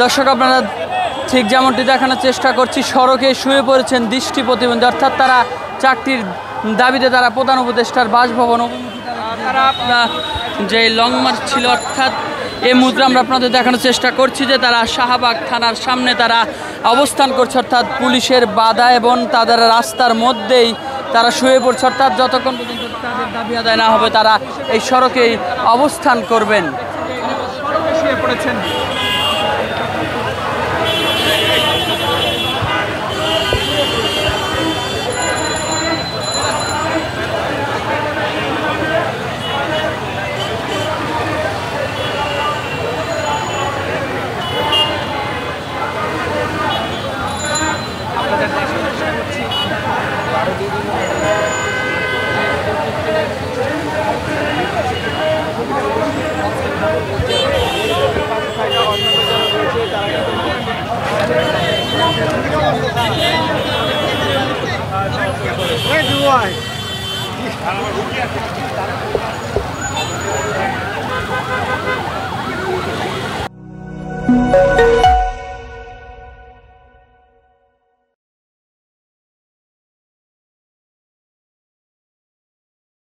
দর্শক আপনারা ঠিক যেমনটি দেখানোর চেষ্টা করছি, সড়কে শুয়ে পড়েছেন দৃষ্টি প্রতিবন্ধী, অর্থাৎ তারা চাকরির দাবিতে তারা প্রধান উপদেষ্টার বাসভবন তারা যে লং মার্চ ছিল, অর্থাৎ এই মুহূর্তে আমরা আপনাদের দেখানোর চেষ্টা করছি যে তারা শাহবাগ থানার সামনে তারা অবস্থান করছে, অর্থাৎ পুলিশের বাধা এবং তাদের রাস্তার মধ্যেই তারা শুয়ে পড়ছে, অর্থাৎ যতক্ষণ পর্যন্ত তাদের দাবি আদায় না হবে তারা এই সড়কেই অবস্থান করবেন। শুয়ে পড়েছেন। Where do I?